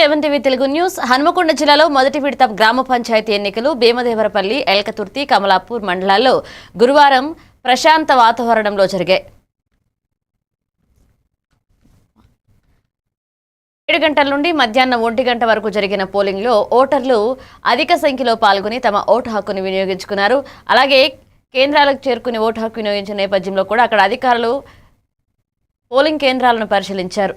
ఏవన్టీవీ Telugu news. Hanamkonda జిల్లాలో మొదటి విడత గ్రామ పంచాయతీ ఎన్నికలు భీమదేవరపల్లి, ఎల్కతుర్తి, కమలాపూర్ మండలాల్లో గురువారం ప్రశాంత వాతావరణంలో జరిగాయి. 7 గంటల నుండి మధ్యాహ్నం 1 గంట వరకు జరిగిన పోలింగ్లో ఓటర్లు అధిక సంఖ్యలో పాల్గొని తమ ఓటు హక్కును వినియోగించుకున్నారు. అలాగే కేంద్రాలకు చేరుకుని ఓటు హక్కు వినియోగించిన నేపథ్యంలో కూడా అక్కడ అధికారులు పోలింగ్ కేంద్రాలను పరిశీలించారు.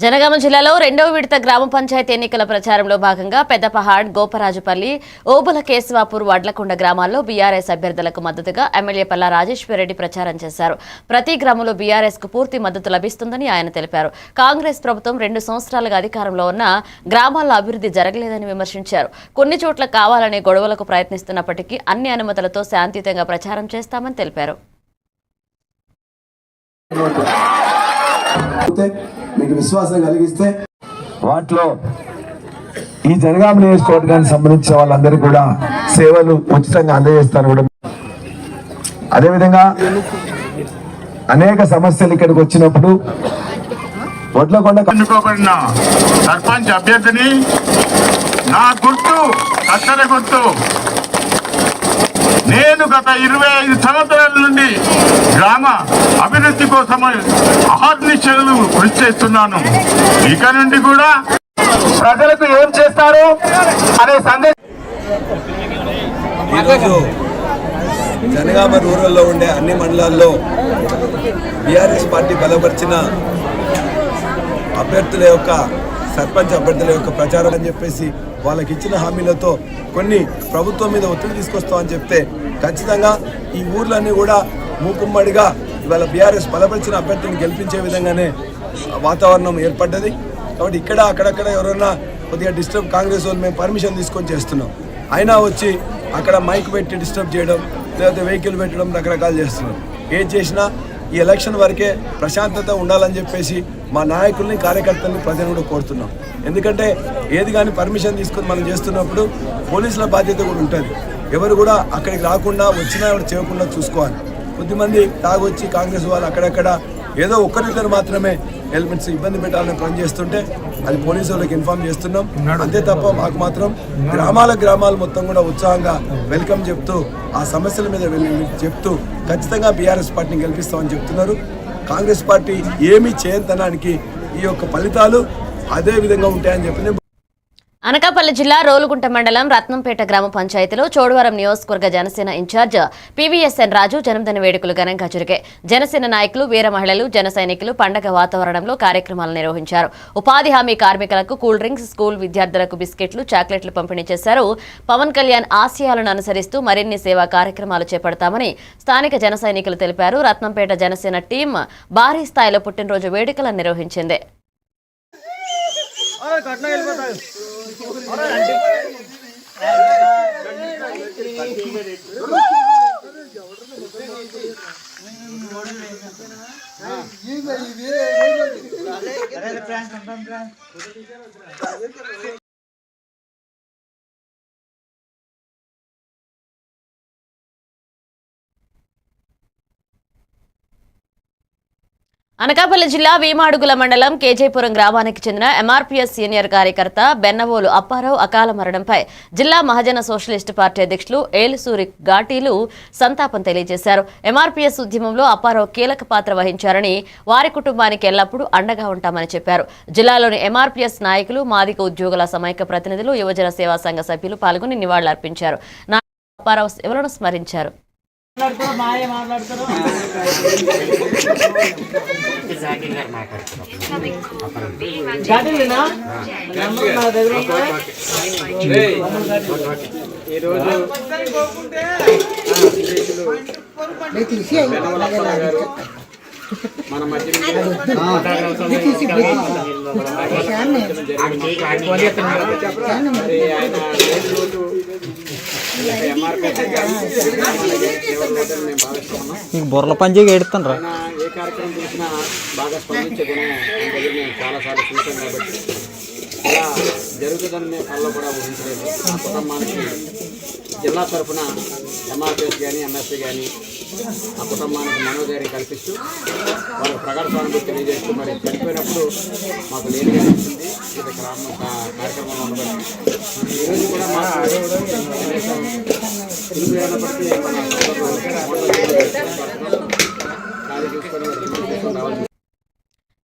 జనగామ జిల్లాలో 2వ విడత గ్రామ పంచాయతీ ఎన్నికల ప్రచారంలో భాగంగా పెద్దపహాడ్, గోపరాజుపల్లి, ఓబుల కేశవాపూర్, వడ్లకొండ గ్రామాల్లో బీఆర్ఎస్ అభ్యర్థులకు మద్దతుగా ఎమ్మెల్యే పల్లా రాజేశ్వరరెడ్డి ప్రచారం చేశారు. ప్రతి గ్రామంలో బీఆర్ఎస్ కు పూర్తి మద్దతు లభిస్తుందని ఆయన తెలిపారు. కాంగ్రెస్ ప్రభుత్వం 2 సంవత్సరాలుగా అధికారంలో ఉన్న గ్రామాల్లో అభివృద్ధి జరగలేదని విమర్శించారు. కొన్ని చోట్ల కావాలనే గొడవలకు ప్రయత్నిస్తున్నప్పటికీ అన్ని అనుమతులతో శాంతియుతంగా ప్రచారం చేస్తామని తెలిపారు. మీకు విశ్వాసం కలిగిస్తే వాటిలో ఈ జనగామ నియోజకవర్గానికి సంబంధించిన వాళ్ళందరూ కూడా సేవలు ఉచితంగా అందజేస్తారు కూడా. అదేవిధంగా అనేక సమస్యలు ఇక్కడికి వచ్చినప్పుడు వడ్లకొండ ఎన్నుకోబడిన సర్పంచ్ అభ్యర్థిని నా గుర్తు కత్తెర గుర్తు. నేను గత 25 సంవత్సరాల నుండి గ్రామ అభివృద్ధి కోసం అహర్నిశలు కృషి చేస్తున్నాను. ఇక నుండి కూడా ప్రజలకు ఏం చేస్తారు అనే సందేశం. ఈరోజు జనగామ రూరల్లో ఉండే అన్ని మండలాల్లో బీఆర్ఎస్ పార్టీ బలపరిచిన అభ్యర్థుల యొక్క సర్పంచ్ అభ్యర్థుల యొక్క ప్రచారం అని చెప్పేసి వాళ్ళకి ఇచ్చిన హామీలతో కొన్ని ప్రభుత్వం మీద ఒత్తిడి తీసుకొస్తామని చెప్తే ఖచ్చితంగా ఈ ఊర్లన్నీ కూడా మూకుమ్మడిగా ఇవాళ బీఆర్ఎస్ బలపరిచిన అభ్యర్థులను గెలిపించే విధంగానే వాతావరణం ఏర్పడ్డది. కాబట్టి ఇక్కడ అక్కడక్కడ ఎవరైనా కొద్దిగా డిస్టర్బ్, కాంగ్రెస్ వాళ్ళు మేము పర్మిషన్ తీసుకొని చేస్తున్నాం, అయినా వచ్చి అక్కడ మైక్ పెట్టి డిస్టర్బ్ చేయడం, లేకపోతే వెహికల్ పెట్టడం, రకరకాలు చేస్తున్నాం. ఏది చేసినా ఈ ఎలక్షన్ వరకే ప్రశాంతత ఉండాలని చెప్పేసి మా నాయకుల్ని, కార్యకర్తల్ని, ప్రజలు కూడా కోరుతున్నాం. ఎందుకంటే ఏది కానీ పర్మిషన్ తీసుకుని మనం చేస్తున్నప్పుడు పోలీసుల బాధ్యత కూడా ఉంటుంది. ఎవరు కూడా అక్కడికి రాకుండా, వచ్చినా ఎవరు చేయకుండా చూసుకోవాలి. కొద్దిమంది తాగొచ్చి కాంగ్రెస్ వాళ్ళు అక్కడక్కడ ఏదో ఒక్కరిద్దరు మాత్రమే ఎలిమెంట్స్ ఇబ్బంది పెట్టాలని పని చేస్తుంటే అది పోలీసు వాళ్ళకి ఇన్ఫార్మ్ చేస్తున్నాం. అంతే తప్ప మాకు మాత్రం గ్రామాలు మొత్తం కూడా ఉత్సాహంగా వెల్కమ్ చెప్తూ, ఆ సమస్యల మీద చెప్తూ ఖచ్చితంగా బీఆర్ఎస్ పార్టీని గెలిపిస్తామని చెప్తున్నారు. కాంగ్రెస్ పార్టీ ఏమీ చేయతనానికి ఈ యొక్క ఫలితాలు అదే విధంగా ఉంటాయని చెప్పి. అనకాపల్లి జిల్లా రోలుగుంట మండలం రత్నంపేట గ్రామ పంచాయతీలో చోడవరం నియోజకవర్గ జనసేన ఇన్ఛార్జ్ పీవీఎస్ఎన్ రాజు జన్మదిన వేడుకలు ఘనంగా జరిగాయి. జనసేన నాయకులు, వీర మహిళలు, జన సైనికులు పండగ వాతావరణంలో కార్యక్రమాలు నిర్వహించారు. ఉపాధి హామీ కార్మికులకు కూల్ డ్రింక్స్, స్కూల్ విద్యార్థులకు బిస్కెట్లు, చాక్లెట్లు పంపిణీ చేశారు. పవన్ కళ్యాణ్ ఆశయాలను అనుసరిస్తూ మరిన్ని సేవా కార్యక్రమాలు చేపడతామని స్థానిక జన సైనికులు తెలిపారు. రత్నంపేట జనసేన టీం భారీ స్థాయిలో పుట్టినరోజు వేడుకలను నిర్వహించింది. అనకాపల్లి జిల్లా వీమాడుగుల మండలం కేజేపురం గ్రామానికి చెందిన ఎంఆర్పీఎస్ సీనియర్ కార్యకర్త బెన్నవోలు అప్పారావు అకాల మరణంపై జిల్లా మహాజన సోషలిస్టు పార్టీ అధ్యక్షులు ఏలుసూరి ఘాటీలు సంతాపం తెలియజేశారు. ఎంఆర్పీఎస్ ఉద్యమంలో అప్పారావు కీలక పాత్ర వహించారని, వారి కుటుంబానికి ఎల్లప్పుడూ అండగా ఉంటామని చెప్పారు. జిల్లాలోని ఎంఆర్పీఎస్ నాయకులు, మాదిక ఉద్యోగుల సమైక్య ప్రతినిధులు, యువజన సేవా సంఘ సభ్యులు పాల్గొని నివాళులర్పించారు. అప్పారావు సేవలను స్మరించారు. మన మధ్య బొర్రల పంజీగా ఎడుతుండ్రా ఏ కార్యక్రమం చూసినా బాగా స్పందించే గుణం ఆయన దగ్గర నేను చాలాసార్లు చూసాను కాబట్టి ఇలా జరుగుతుందని నేను కళ్ళలో కూడా ఊహించలేదు. ఆ కుటుంబానికి జిల్లా తరఫున ఎంఆర్పిఎస్ కానీ ఎంఎస్పీ కానీ ఆ కుటుంబానికి మనోధైర్యం కల్పిస్తూ వాళ్ళకి ప్రగాఢ సానుభూతి తెలియజేస్తూ మరి చనిపోయినప్పుడు మాకు లేనిగా వచ్చింది ఇది కార్యక్రమంలో ఉండబట్టి ఈరోజు కూడా మాకు తెలుగు అయినప్పటికీ ఖాళీ చూసుకొని రావాలి.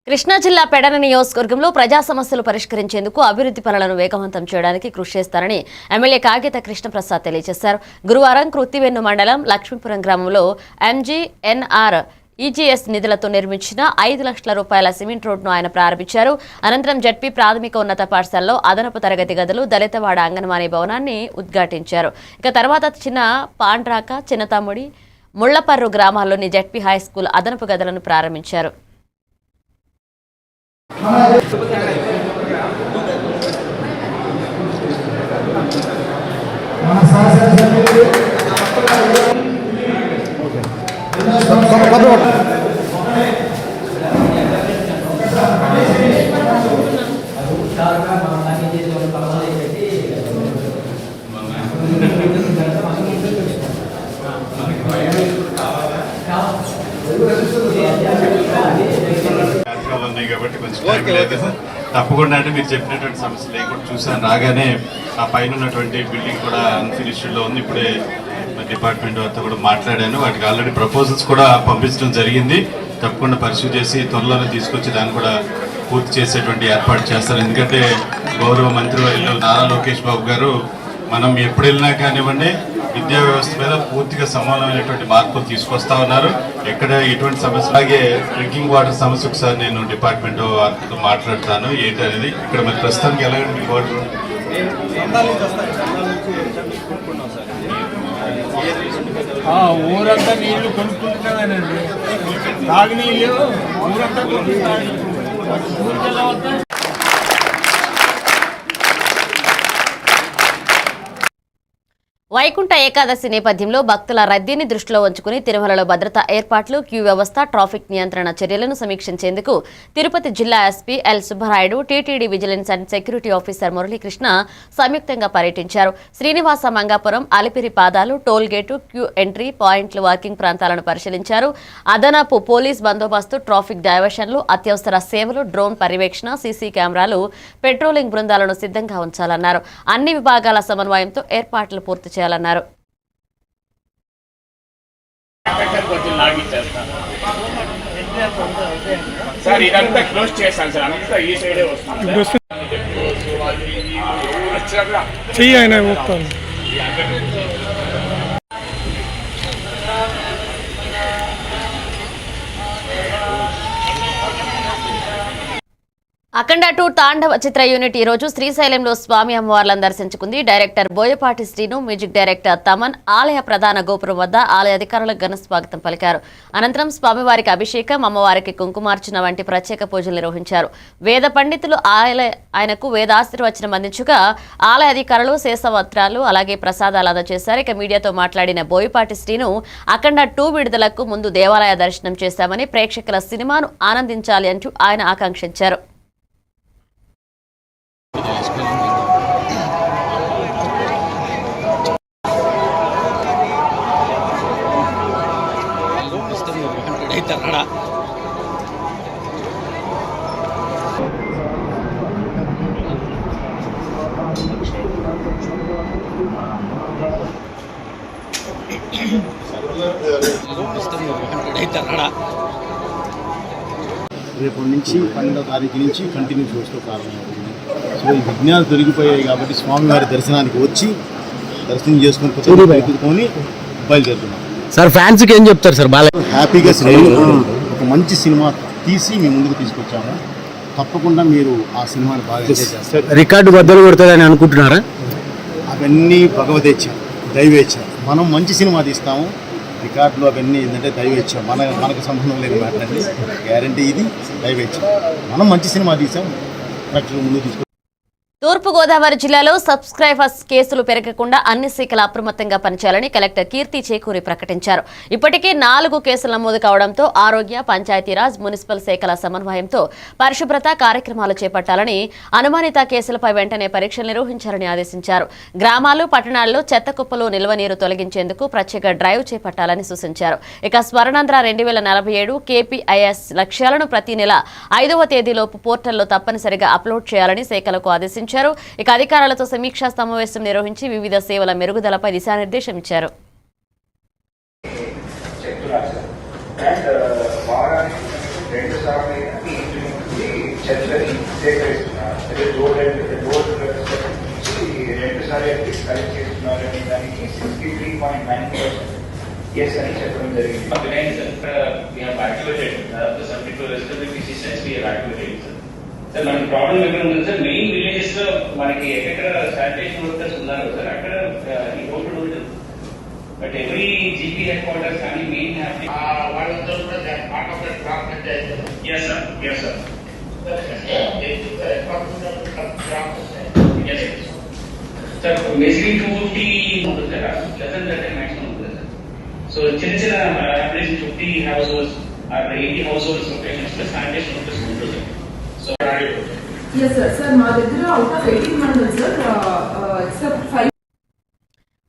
కృష్ణా జిల్లా పెడన నియోజకవర్గంలో ప్రజా సమస్యలు పరిష్కరించేందుకు అభివృద్ధి పనులను వేగవంతం చేయడానికి కృషి చేస్తారని ఎమ్మెల్యే కాగిత కృష్ణప్రసాద్ తెలియజేశారు. గురువారం కృత్తివెన్ను మండలం లక్ష్మీపురం గ్రామంలో ఎంజీఎన్ఆర్ ఈజీఎస్ నిధులతో నిర్మించిన 5 లక్షల రూపాయల సిమెంట్ రోడ్ను ఆయన ప్రారంభించారు. అనంతరం జడ్పీ ప్రాథమిక ఉన్నత పాఠశాలలో అదనపు తరగతి గదులు, దళితవాడ అంగన్వాడీ భవనాన్ని ఉద్ఘాటించారు. ఇక తర్వాత చిన్న పాండ్రాక, చిన్నతమ్ముడి, ముళ్లపర్రు గ్రామాల్లోని జడ్పీ హైస్కూల్ అదనపు గదులను ప్రారంభించారు. కాబట్టి కొంచెం టైం లేదు. తప్పకుండా అంటే మీరు చెప్పినటువంటి సమస్యలు లేకుండా చూసాను. రాగానే ఆ పైన ఉన్నటువంటి బిల్డింగ్ కూడా అన్ఫినిష్డ్లో ఉంది. ఇప్పుడే డిపార్ట్మెంట్ వారితో కూడా మాట్లాడాను. వాటికి ఆల్రెడీ ప్రపోజల్స్ కూడా పంపించడం జరిగింది. తప్పకుండా పరిశీలి చేసి త్వరలోనే తీసుకొచ్చి దాన్ని కూడా పూర్తి చేసేటువంటి ఏర్పాటు చేస్తారు. ఎందుకంటే గౌరవ మంత్రివర్యులు నారా లోకేష్ బాబు గారు మనం ఎప్పుడు వెళ్ళినా కానివ్వండి విద్యా వ్యవస్థ మీద పూర్తిగా సమానమైనటువంటి మార్పులు తీసుకొస్తా ఉన్నారు. ఎక్కడ ఎటువంటి సమస్య, అలాగే డ్రింకింగ్ వాటర్ సమస్య ఒకసారి నేను డిపార్ట్మెంట్ వారితో మాట్లాడతాను ఏంటి అనేది. ఇక్కడ మరి ప్రస్తుతానికి ఎలాగండి వాటర్ ఊరంతా నీళ్లు కొనుక్కుంటున్నానండి. తాగునీళ్ళు ఊరంతా కొనుక్కుంటాను. వైకుంఠ ఏకాదశి నేపథ్యంలో భక్తుల రద్దీని దృష్టిలో ఉంచుకుని తిరుమలలో భద్రతా ఏర్పాట్లు, క్యూ వ్యవస్థ, ట్రాఫిక్ నియంత్రణ చర్యలను సమీక్షించేందుకు తిరుపతి జిల్లా SP L Subbarayudu, TTD vigilance and security officer Muralikrishna సంయుక్తంగా పర్యటించారు. శ్రీనివాస మంగాపురం, అలిపిరి పాదాలు, టోల్ గేటు, క్యూ ఎంట్రీ పాయింట్లు, వర్కింగ్ ప్రాంతాలను పరిశీలించారు. అదనపు పోలీస్ బందోబస్తు, ట్రాఫిక్ డైవర్షన్లు, అత్యవసర సేవలు, డ్రోన్ పర్యవేక్షణ, సీసీ కెమెరాలు, పెట్రోలింగ్ బృందాలను సిద్ధంగా ఉంచాలన్నారు. అన్ని విభాగాల సమన్వయంతో ఏర్పాట్లు పూర్తి చేయాలన్నారు. సార్ ఇదంతా క్లోజ్ చేస్తాను సార్. అంతా ఈ సైడే వస్తుంది. చెయ్యి ఆయన మొత్తం అఖండ 2 తాండవ చిత్ర యూనిట్ ఈ రోజు శ్రీశైలంలో స్వామి అమ్మవార్లను దర్శించుకుంది. Director Boyapati Srinu, music director Thaman ఆలయ ప్రధాన గోపురం వద్ద ఆలయ అధికారులకు ఘన స్వాగతం పలికారు. అనంతరం స్వామివారికి అభిషేకం, అమ్మవారికి కుంకుమార్చన వంటి ప్రత్యేక పూజలు నిర్వహించారు. వేద పండితులు ఆయనకు వేదాశీర్వచనం అందించగా ఆలయ అధికారులు శేషవస్త్రాలు అలాగే ప్రసాదాలు అందజేశారు. ఇక మీడియాతో మాట్లాడిన బోయపాటి శ్రీను అఖండ 2 విడుదలకు ముందు దేవాలయ దర్శనం చేశామని, ప్రేక్షకుల సినిమాను ఆనందించాలి అంటూ ఆయన ఆకాంక్షించారు. రేపటి నుంచి 12వ తారీఖు నుంచి కంటిన్యూ చూస్తూ ప్రారంభమవుతుంది. సో ఈ విఘ్నాలు తొలగిపోయాయి కాబట్టి స్వామివారి దర్శనానికి వచ్చి దర్శనం చేసుకొని బయలుదేరుతున్నాం. సార్ ఫ్యాన్స్కి ఏం చెప్తారు సార్ బాలయ్య? హ్యాపీగా ఒక మంచి సినిమా తీసి మీ ముందుకు తీసుకొచ్చాము. తప్పకుండా మీరు ఆ సినిమాని బాగా ఎంజాయ్ చేస్తారు. రికార్డు బద్దలు కొడుతుందని అనుకుంటున్నారా? అవన్నీ భగవదేచ్ఛ, దైవేచ్ఛ. మనం మంచి సినిమా తీస్తాము, రికార్డులు అవన్నీ ఏంటంటే దైవేచ్ఛ, మనకు సంబంధం లేని మ్యాటర్ అండి. గ్యారంటీ ఇది దైవేచ్ఛ. మనం మంచి సినిమా తీసాం, ప్రేక్షకుల ముందు తీసుకొచ్చాం. తూర్పుగోదావరి జిల్లాలో సబ్స్క్రైబర్స్ కేసులు పెరగకుండా అన్ని శాఖలు అప్రమత్తంగా పనిచేయాలని కలెక్టర్ కీర్తి చేకూరి ప్రకటించారు. ఇప్పటికే 4 కేసులు నమోదు కావడంతో ఆరోగ్య, పంచాయతీరాజ్, మున్సిపల్ శాఖల సమన్వయంతో పరిశుభ్రత కార్యక్రమాలు చేపట్టాలని, అనుమానిత కేసులపై వెంటనే పరీక్షలు నిర్వహించాలని ఆదేశించారు. గ్రామాలు, పట్టణాల్లో చెత్త కుప్పలు, నిల్వ నీరు తొలగించేందుకు ప్రత్యేక డ్రైవ్ చేపట్టాలని సూచించారు. ఇక స్వర్ణాంధ్ర 2047 KPIS లక్ష్యాలను ప్రతి నెల 5వ తేదీలోపు పోర్టల్లో తప్పనిసరిగా అప్లోడ్ చేయాలని శాఖలకు ఆదేశించారు. ఇక అధికారులతో సమీక్షా సమావేశం నిర్వహించి వివిధ సేవల మెరుగుదలపై దిశానిర్దేశం ఇచ్చారు. సార్ మనకి ప్రాబ్లం ఎక్కడ ఉంటుంది సార్? మెయిన్ విలేజెస్ లో మనకి ఎక్కడ శానిటేషన్ వర్కర్స్ ఉన్నారు సార్, అక్కడ ఈ రోడ్డు ఉంటుంది. But every GP headquarters కానీ మెయిన్ వాళ్ళందరూ కూడా part of the gram panchayat. Yes sir, yes sir. Sir basically 250 ఉంటుంది sir, less than that maximum ఉంటుంది సార్. సో చిన్న చిన్న application 50 households or 80 households locations లో శానిటేషన్ వర్కర్స్ ఉంటుంది sir. Yes, sir. Sir, my దగ్గర out of 18 mandals, sir, except 5.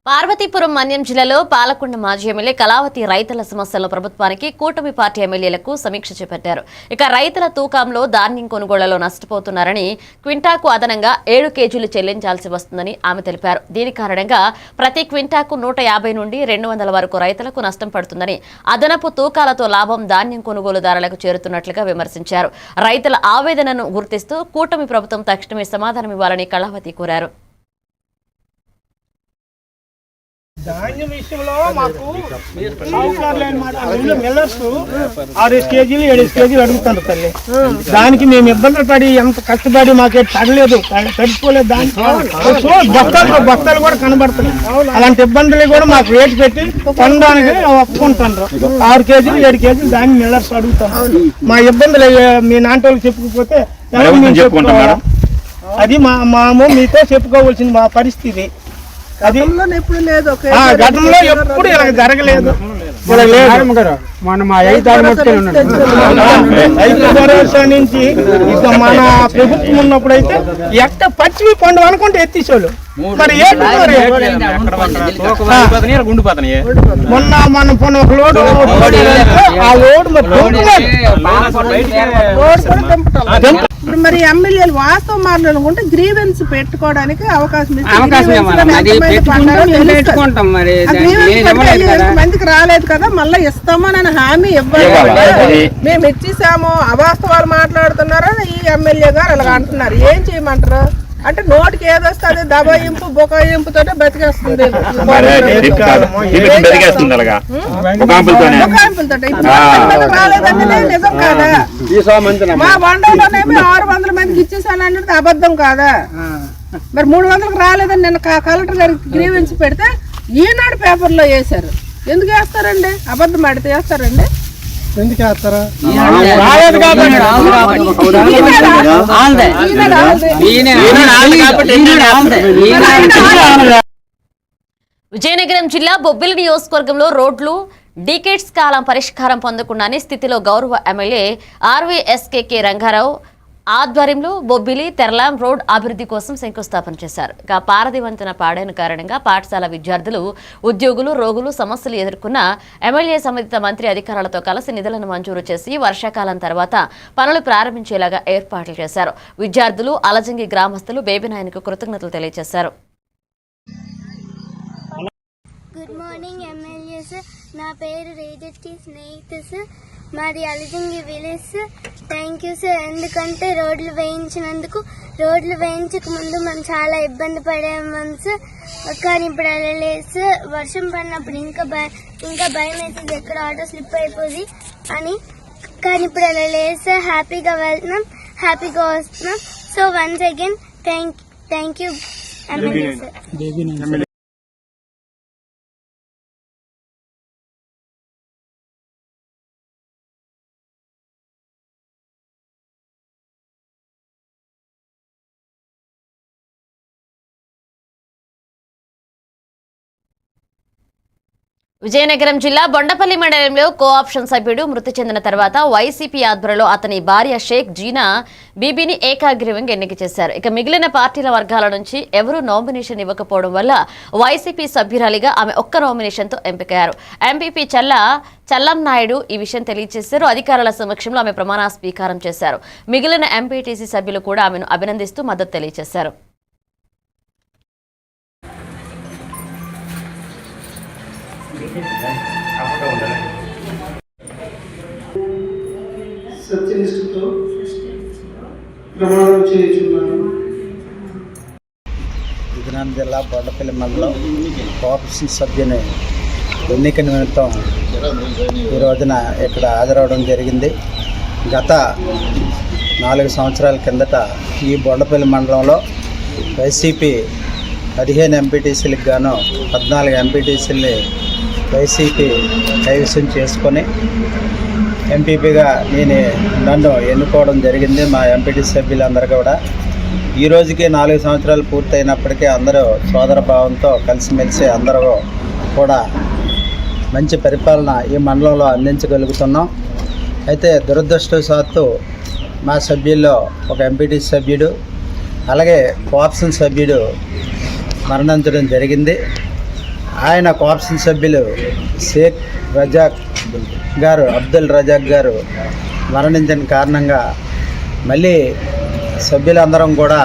Parvathipuram Manyam జిల్లాలో పాలకొండ మాజీ MLA Kalavathi రైతుల సమస్యలను ప్రభుత్వానికి కూటమి పార్టీ ఎమ్మెల్యేలకు సమీక్ష చేపట్టారు. ఇక రైతుల తూకంలో ధాన్యం కొనుగోళ్లలో నష్టపోతున్నారని, క్వింటాకు అదనంగా 7 కేజీలు చెల్లించాల్సి వస్తుందని ఆమె తెలిపారు. దీని కారణంగా ప్రతి క్వింటాకు 150 నుండి 200 వరకు రైతులకు నష్టం పడుతుందని, అదనపు తూకాలతో లాభం ధాన్యం కొనుగోలుదారులకు చేరుతున్నట్లుగా విమర్శించారు. రైతుల ఆవేదనను గుర్తిస్తూ కూటమి ప్రభుత్వం తక్షణమే సమాధానం ఇవ్వాలని కళావతి కోరారు. ధాన్యం విషయంలో మాకు సాగుకారులు అనమాట మిల్లర్స్ 6 కేజీలు 7 కేజీలు అడుగుతారు తల్లి. దానికి మేము ఇబ్బందులు పడి ఎంత కష్టపడి మాకే తడలేదు, తడిపోలేదు. దానికి బస్తాలు కూడా కనబడుతున్నాయి. అలాంటి ఇబ్బందులు కూడా మాకు రేటు పెట్టి కొనడానికి ఒప్పుకుంటారు. 6 కేజీలు 7 కేజీలు దాన్ని మిల్లర్స్ అడుగుతాం. మా ఇబ్బందులు మీ నాటోళ్ళకి చెప్పుకోకపోతే అది మాము మీతో చెప్పుకోవాల్సింది మా పరిస్థితి. ఎప్పుడు లేదు, గతంలో ఎప్పుడు ఇలా జరగలేదు. మన రైతు భరోసా నుంచి ఇక మన ప్రభుత్వం ఉన్నప్పుడైతే ఎక్క పచ్చివి పండు అనుకుంటే ఎత్తిసేవాళ్ళు. మరి మొన్న మన ఒక లోడు ఆ లోడు ఇప్పుడు మరి ఎమ్మెల్యేలు వాస్తవం మాట్లాడుకుంటే గ్రీవెన్స్ పెట్టుకోవడానికి అవకాశం మందికి రాలేదు కదా, మళ్ళీ ఇస్తామని హామీ ఇవ్వాలి. మేము ఇచ్చేసాము, అవాస్తవాలు మాట్లాడుతున్నారని ఈ ఎమ్మెల్యే గారు అలాగ అంటున్నారు. ఏం చేయమంటారు అంటే నోటికి ఏదొస్తే అదే దబాయింపు బొకాయింపుతో బతికేస్తుంది. రాలేదంటే నిజం కాదా? మా వండలోనేమో 600 మందికి ఇచ్చేసానంటే అబద్ధం కాదా? మరి 300కి రాలేదని నిన్న కలెక్టర్ గారికి గ్రీవెన్స్ పెడితే ఈనాడు పేపర్లో వేశారు. ఎందుకు వేస్తారండి? అబద్ధం ఆడితే వేస్తారండి? ఎందుకు వేస్తారా? విజయనగరం జిల్లా బొబ్బిలి నియోజకవర్గంలో రోడ్లు డీకేట్స్ కాలం పరిష్కారం పొందకుండానే స్థితిలో గౌరవ ఎమ్మెల్యే ఆర్వీఎస్కేకే రంగారావు ఆధ్వర్యంలో బొబ్బిలి తెరలాం రోడ్ అభివృద్ధి కోసం శంకుస్థాపన చేశారు. ఇక పారది వంతెన పాడైన కారణంగా పాఠశాల విద్యార్థులు, ఉద్యోగులు, రోగులు సమస్యలు ఎదుర్కొన్న ఎమ్మెల్యే సంబంధిత మంత్రి అధికారులతో కలిసి నిధులను మంజూరు చేసి వర్షాకాలం తర్వాత పనులు ప్రారంభించేలాగా ఏర్పాట్లు చేశారు. విద్యార్థులు, అలజంగి గ్రామస్తులు బేబీనాయన్కు కృతజ్ఞతలు తెలియజేశారు. గుడ్ మార్నింగ్ ఎమ్మెల్యే సార్, నా పేరు రేజెట్టి స్నేహితు సార్, మాది Alajangi village sir. Thank you sir, ఎందుకంటే రోడ్లు వేయించినందుకు రోడ్లు వేయించక ముందు మనం చాలా ఇబ్బంది పడేవాం సార్. కానీ ఇప్పుడు అలా లేదు సార్. వర్షం పడినప్పుడు ఇంకా భయం వేసేది ఎక్కడ ఆటో స్లిప్ అయిపోయింది అని. కానీ ఇప్పుడు అలా లేదు సార్. హ్యాపీగా వెళ్తున్నాం, హ్యాపీగా వస్తున్నాం. So once again thank you MLA sir. Vizianagaram జిల్లా బొండపల్లి మండలంలో కోఆప్షన్ సభ్యుడు మృతి చెందిన తర్వాత వైసీపీ ఆధ్వర్యంలో అతని భార్య షేక్ జీనా బీబీని ఏకాగ్రీవంగా ఎన్నిక చేశారు. ఇక మిగిలిన పార్టీల వర్గాల నుంచి ఎవరూ నామినేషన్ ఇవ్వకపోవడం వల్ల వైసీపీ సభ్యురాలిగా ఆమె ఒక్క నామినేషన్తో ఎంపికయ్యారు. ఎంపీపీ చల్లం నాయుడు ఈ విషయం తెలియజేశారు. అధికారుల సమక్షంలో ఆమె ప్రమాణ స్వీకారం చేశారు. మిగిలిన ఎంపీటీసీ సభ్యులు కూడా ఆమెను అభినందిస్తూ మద్దతు తెలియజేశారు. సత్యనిష్ఠతో ప్రమాణం చేయుచున్నాను. విజయనగరం జిల్లా బొండపల్లి మండలం కోఆపరేషన్ సభ్యుని ఎన్నిక నిమిత్తం ఈ రోజున ఇక్కడ హాజరవడం జరిగింది. గత 4 సంవత్సరాల కిందట ఈ బొండపల్లి మండలంలో వైసీపీ 15 ఎంపీటీసీలకు గాను 14 ఎంపీటీసీలని వైసీపీ కైవసం చేసుకొని ఎంపీపీగా నన్ను ఎన్నుకోవడం జరిగింది. మా ఎంపీటీ సభ్యులందరూ కూడా ఈ రోజుకి 4 సంవత్సరాలు పూర్తయినప్పటికీ అందరూ సోదర భావంతో కలిసిమెలిసి అందరూ కూడా మంచి పరిపాలన ఈ మండలంలో అందించగలుగుతున్నాం. అయితే దురదృష్టవశాత్తు మా సభ్యుల్లో ఒక ఎంపీటీ సభ్యుడు అలాగే కోఆప్షన్ సభ్యుడు మరణించడం జరిగింది. ఆయన కోఆప్షన్ సభ్యులు షేక్ రజాక్ గారు అబ్దుల్ రజాక్ గారు మరణించిన కారణంగా మళ్ళీ సభ్యులందరం కూడా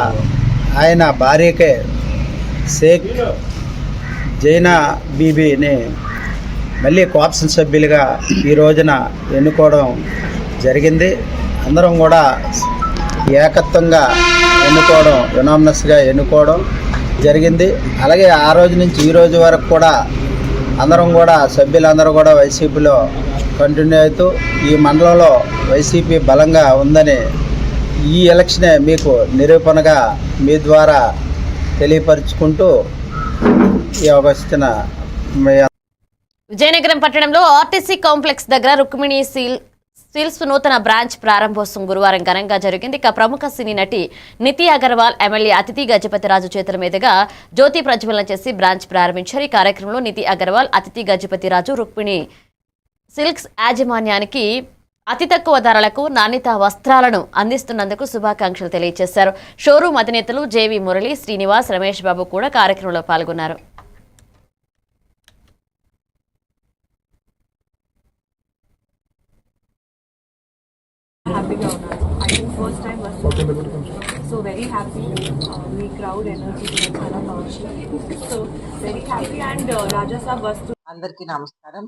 ఆయన భార్యకే షేక్ జైనా బీబీని మళ్ళీ కోఆప్షన్ సభ్యులుగా ఈ రోజున ఎన్నుకోవడం జరిగింది. అందరం కూడా ఏకత్వంగా ఎన్నుకోవడం యునానిమస్గా ఎన్నుకోవడం జరిగింది. అలాగే ఆ రోజు నుంచి ఈ రోజు వరకు కూడా అందరం కూడా సభ్యులందరూ కూడా వైసీపీలో కంటిన్యూ అవుతూ ఈ మండలంలో వైసీపీ బలంగా ఉందని ఈ ఎలక్షనే మీకు నిరూపణగా మీ ద్వారా తెలియపరుచుకుంటూ ఈ అవకాశం విజయనగరం పట్టణంలో ఆర్టీసీ కాంప్లెక్స్ దగ్గర రుక్మిణి స్టీల్స్ నూతన బ్రాంచ్ ప్రారంభోత్సవం గురువారం ఘనంగా జరిగింది. ఇక ప్రముఖ సినీ నటి నితి అగర్వాల్ ఎమ్మెల్యే అతిథి గజపతిరాజు చేతుల మీదుగా జ్యోతి ప్రజ్వలన చేసి బ్రాంచ్ ప్రారంభించారు. ఈ కార్యక్రమంలో నితి అగర్వాల్ అతిథి గజపతిరాజు రుక్మిణి సిల్క్స్ యాజమాన్యానికి అతి తక్కువ ధరలకు నాణ్యత వస్త్రాలను అందిస్తున్నందుకు శుభాకాంక్షలు తెలియజేశారు. షోరూం అధినేతలు జేవి మురళి, శ్రీనివాస్, రమేష్ బాబు కూడా కార్యక్రమంలో పాల్గొన్నారు. హ్యాపీగా ఉన్నాను. ఐ థింక్ ఫస్ట్ టైం వస్తుంది. So very happy. మీ క్రౌడ్ ఎనర్జీ చాలా బాగుంది. So very happy. And Raja Saab వస్తు అందరికీ నమస్కారం.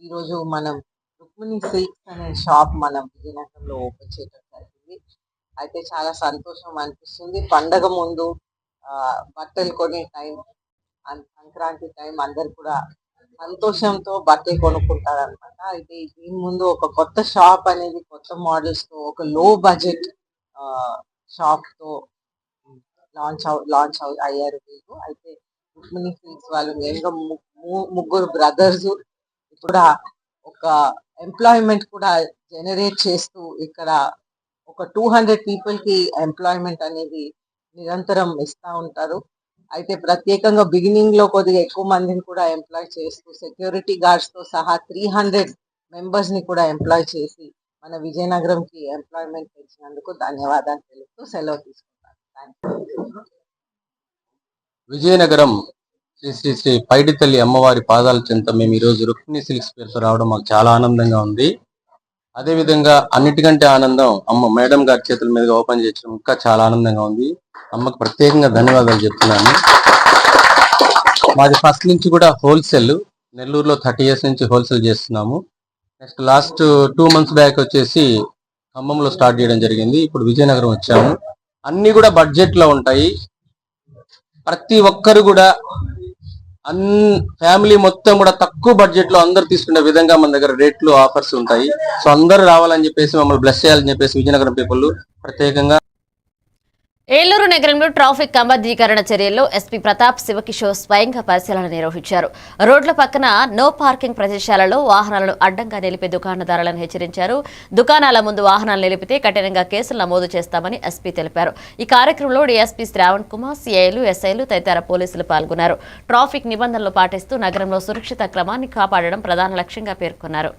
ఈరోజు మనం రుక్మిణి సిల్క్స్ అనే షాప్ మనం విజయనగరంలో ఓపెన్ చేయడం జరిగింది. అయితే చాలా సంతోషం అనిపిస్తుంది. పండగ ముందు బట్టలు కొనే టైం, సంక్రాంతి టైం అందరు కూడా సంతోషంతో బట్టలు కొనుక్కుంటారు అనమాట. అయితే దీని ముందు ఒక కొత్త షాప్ అనేది కొత్త మోడల్స్ తో ఒక లో బడ్జెట్ షాప్ తో లాంచ్ అయ్యారు వీళ్ళు. అయితే రుక్మిణి సిల్క్స్ వాళ్ళు మెయిన్గా ముగ్గురు బ్రదర్స్ ఇప్పుడు ఒక ఎంప్లాయ్మెంట్ కూడా జనరేట్ చేస్తూ ఇక్కడ ఒక 200 పీపుల్ కి ఎంప్లాయ్మెంట్ అనేది నిరంతరం ఇస్తా ఉంటారు. అయితే ప్రత్యేకంగా బిగినింగ్ లో కొద్దిగా ఎక్కువ మందిని కూడా ఎంప్లాయ్ చేస్తూ సెక్యూరిటీ గార్డ్స్ తో సహా 300 మెంబర్స్ ని కూడా ఎంప్లాయ్ చేసి మన విజయనగరం కి ఎంప్లాయ్మెంట్ పెంచినందుకు ధన్యవాదాలు తెలుపుతూ సెలవు తీసుకుంటాను. విజయనగరం శ్రీ శ్రీ శ్రీ పైడి తల్లి అమ్మవారి పాదాల చెంత మేము ఈరోజు రుక్మిణి సిల్క్స్ పేరుతో రావడం మాకు చాలా ఆనందంగా ఉంది. అదేవిధంగా అన్నిటికంటే ఆనందం అమ్మ మేడం గారి చేతుల మీదుగా ఓపెన్ చేయడం ఇంకా చాలా ఆనందంగా ఉంది. అమ్మకు ప్రత్యేకంగా ధన్యవాదాలు చెప్తున్నాను. మాది ఫస్ట్ నుంచి కూడా హోల్సేల్, నెల్లూరులో 30 years నుంచి హోల్సేల్ చేస్తున్నాము. నెక్స్ట్ లాస్ట్ 2 months బ్యాక్ వచ్చేసి ఖమ్మంలో స్టార్ట్ చేయడం జరిగింది. ఇప్పుడు విజయనగరం వచ్చాము. అన్ని కూడా బడ్జెట్ లో ఉంటాయి. ప్రతి ఒక్కరు కూడా ఫ్యామిలీ మొత్తం కూడా తక్కువ బడ్జెట్ లో అందరు తీసుకునే విధంగా మన దగ్గర రేట్లు ఆఫర్స్ ఉంటాయి. సో అందరూ రావాలని చెప్పేసి మమ్మల్ని బ్లెస్ చేయాలని చెప్పేసి విజయనగరం పీపుల్ ప్రత్యేకంగా. ఏలూరు నగరంలో ట్రాఫిక్ క్రమబద్ధీకరణ చర్యల్లో ఎస్పీ ప్రతాప్ శివకిషోర్ స్వయంగా పరిశీలన నిర్వహించారు. రోడ్ల పక్కన నో పార్కింగ్ ప్రదేశాలలో వాహనాలను అడ్డంగా నిలిపే దుకాణదారులను హెచ్చరించారు. దుకాణాల ముందు వాహనాలు నిలిపితే కఠినంగా కేసులు నమోదు చేస్తామని ఎస్పీ తెలిపారు. ఈ కార్యక్రమంలో డీఎస్పీ శ్రావణ్ కుమార్, సీఐలు, ఎస్ఐలు తదితర పోలీసులు పాల్గొన్నారు. ట్రాఫిక్ నిబంధనలు పాటిస్తూ నగరంలో సురక్షిత క్రమాన్ని కాపాడడం ప్రధాన లక్ష్యంగా పేర్కొన్నారు.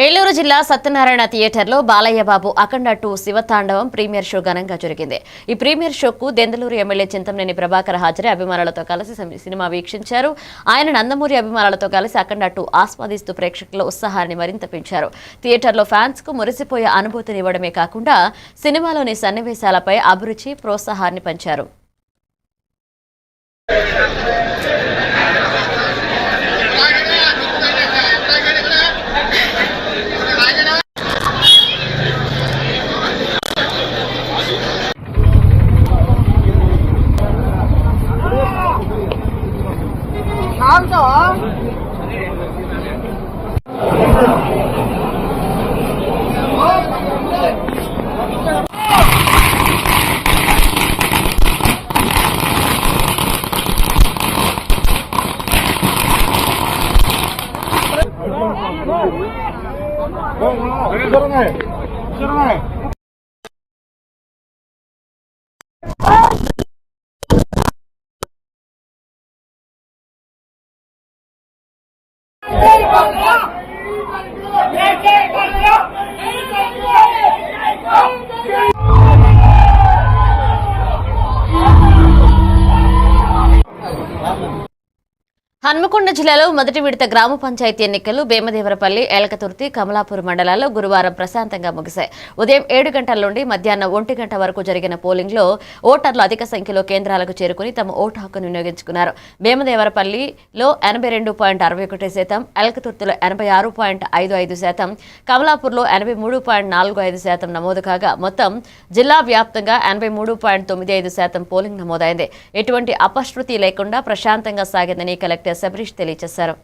ఏలూరు జిల్లా సత్యనారాయణ థియేటర్లో బాలయ్య బాబు అఖండ 2 శివతాండవం ప్రీమియర్ షో ఘనంగా జరిగింది. ఈ ప్రీమియర్ షోకు దెందులూరు ఎమ్మెల్యే చింతమనేని ప్రభాకర్ హాజరై అభిమానులతో కలిసి సినిమా వీక్షించారు. ఆయన నందమూరి అభిమానులతో కలిసి అఖండ 2 ఆస్వాదిస్తూ ప్రేక్షకుల ఉత్సాహాన్ని మరింత పెంచారు. థియేటర్లో ఫ్యాన్స్ కు మురిసిపోయే అనుభూతినివ్వడమే కాకుండా సినిమాలోని సన్నివేశాలపై అభిరుచి, ప్రోత్సాహాన్ని పంచారు. హన్మకొండ జిల్లాలో మొదటి విడత గ్రామ పంచాయతీ ఎన్నికలు భీమదేవరపల్లి, ఏలకతుర్తి, కమలాపూర్ మండలాల్లో గురువారం ప్రశాంతంగా ముగిశాయి. ఉదయం 7 గంటల నుండి మధ్యాహ్నం 1 గంట వరకు జరిగిన పోలింగ్లో ఓటర్లు అధిక సంఖ్యలో కేంద్రాలకు చేరుకుని తమ ఓటు హక్కును వినియోగించుకున్నారు. భీమదేవరపల్లిలో 82.61%, ఏలకతుర్తిలో 86.55%, కమలాపూర్లో 83.45% నమోదు కాగా మొత్తం జిల్లా వ్యాప్తంగా 83.95% పోలింగ్ నమోదైంది. ఎటువంటి అపశృతి లేకుండా ప్రశాంతంగా సాగిందని కలెక్టర్ సబరీష్ తెలియజేశారు.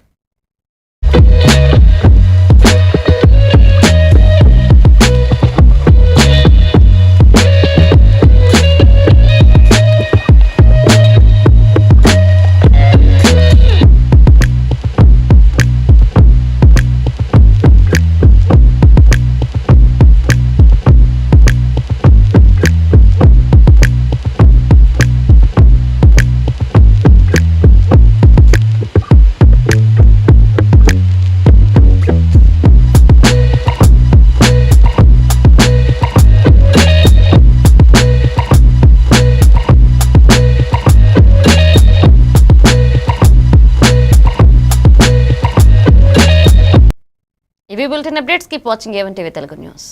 ఇవి bulletin updates. Keep watching A1 TV Telugu news.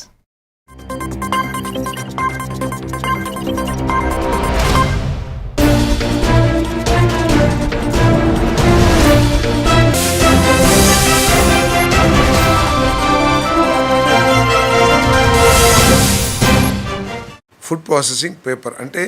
Food processing paper అంటే